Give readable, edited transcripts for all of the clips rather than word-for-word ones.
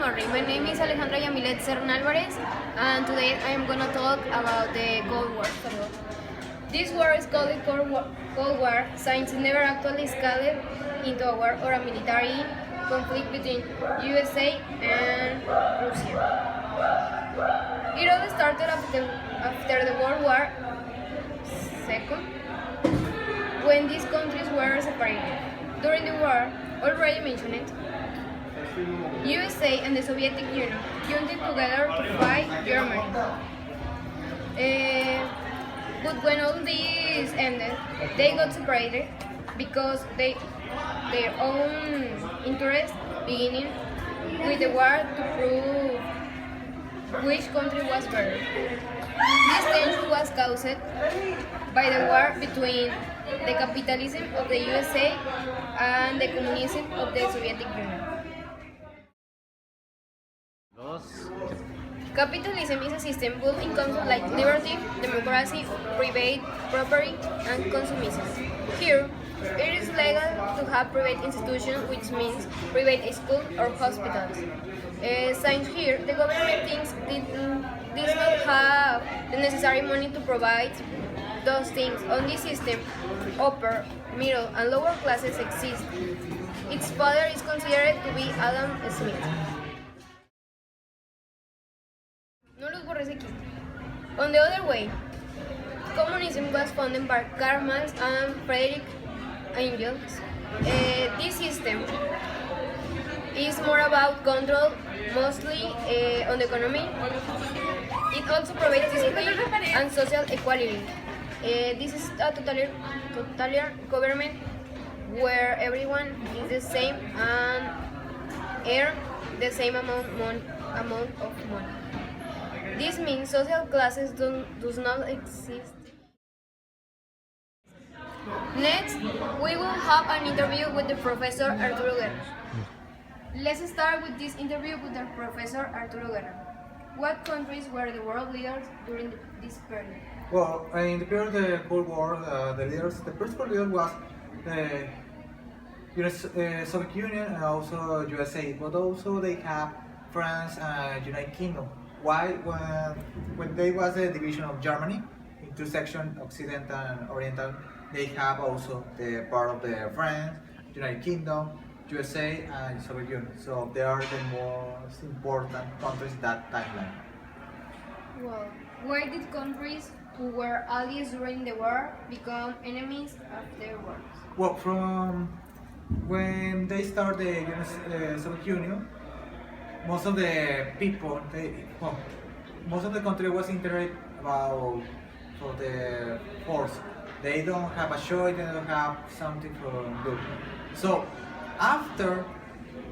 morning. My name is Alejandra Yamilet Serna Alvarez, and today I am going to talk about the Cold War. This war is called Cold War since it never actually escalated into a war or a military conflict between USA and Russia. It all started after the World War II, when these countries were separated. During the war, already mentioned, USA and the Soviet Union joined together to fight Germany. But when all this ended, they got separated because their own interests, beginning with the war to prove which country was better. This tension was caused by the war between the capitalism of the USA and the communism of the Soviet Union. Capitalism is a system built in concepts like liberty, democracy, private property, and consumerism. Here, it is legal to have private institutions, which means private schools or hospitals. Since here, the government thinks does not have the necessary money to provide those things. On this system, upper, middle, and lower classes exist. Its father is considered to be Adam Smith. No los borres aquí. On the other way, communism was founded by Karl Marx and Friedrich Engels. This system is more about control, mostly on the economy. It also provides discipline and social equality. This is a totalitarian government where everyone is the same and earn the same amount of money. This means social classes does not exist. Next, we will have an interview with the Professor Arturo Guerra. Let's start with this interview with the Professor Arturo Guerra. What countries were the world leaders during this period? Well, in the period of the Cold War, the principal leader was the Soviet Union and also USA, but also they have France and United Kingdom. Why? When there was a division of Germany into sections, Occidental and Oriental, they have also the part of the France, United Kingdom, USA and Soviet Union. So they are the most important countries in that timeline. Well, why did countries who were allies during the war become enemies afterwards? Well, from when they started the Soviet Union, most of the people, most of the country was interested about for the force. They don't have a choice, they don't have something to do. So after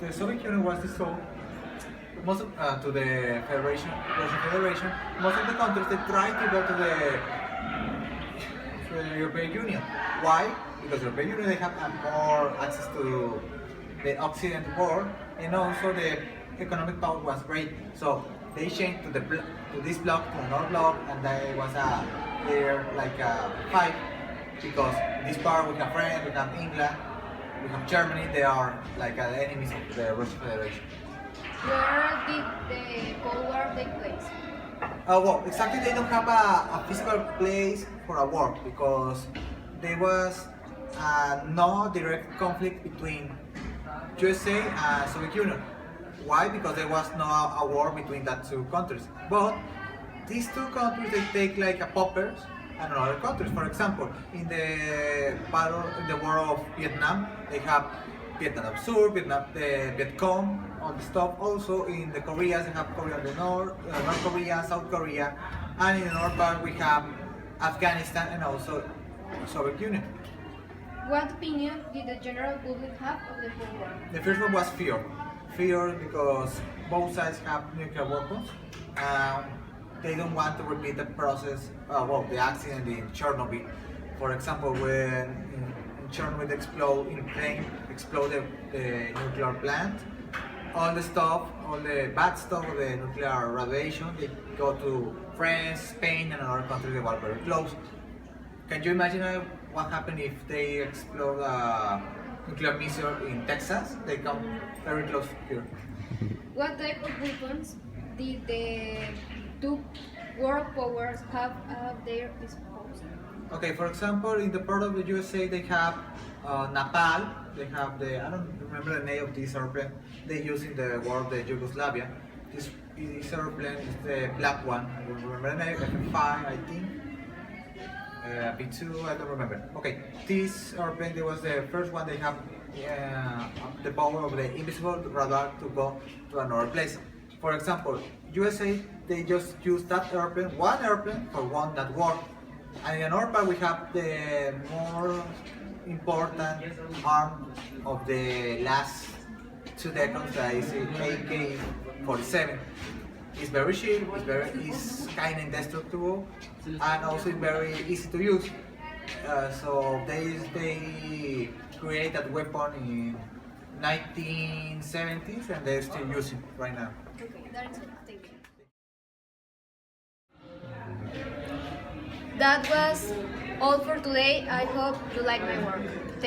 the Soviet Union was dissolved, most of, to the Russian Federation, most of the countries they tried to go to the European Union. Why? Because the European Union they have more access to the Occidental world, and also the economic power was great. So they changed to this block to another block, and there was a fight because this part we have France, we have England, we have Germany. They are like the enemies of the Russian Federation. Where did the Cold War take place? Well, exactly, they don't have a physical place for a war because there was no direct conflict between USA and Soviet Union. Why? Because there was no a war between that two countries. But these two countries they take like a puppets and other countries. For example, in the war of Vietnam, they have Vietnam Sur, the Vietcong, all the stuff. Also in the Koreas, they have Korea the North Korea, South Korea, and in the north part we have Afghanistan and also Soviet Union. What opinion did the general public have of the Cold War? The first one was fear. Fear because both sides have nuclear weapons. They don't want to repeat the process, the accident in Chernobyl. For example, when in Chernobyl exploded the nuclear plant, all the bad stuff of the nuclear radiation, they go to France, Spain, and other countries that were very close. Can you imagine what happened if they explode a nuclear missile in Texas? They come very close here. What type of weapons did the two world powers have at their disposal? Okay, for example, in the part of the USA, they have Napal. They have the, I don't remember the name of this airplane they use in the war of the Yugoslavia. This airplane is the black one. I don't remember the name. F5, I think. B2, I don't remember. Okay, this airplane they was the first one they have the power of the invisible radar to go to another place. For example, USA they just use that airplane, one airplane for one that war. And in another part we have the more important arm of the last 2 decades, that is AK-47. It's very cheap, it's kind of indestructible, and also it's very easy to use. So they create that weapon in 1970s and they're still using it right now. Okay, that is it. Thank you. That was all for today. I hope you like my work.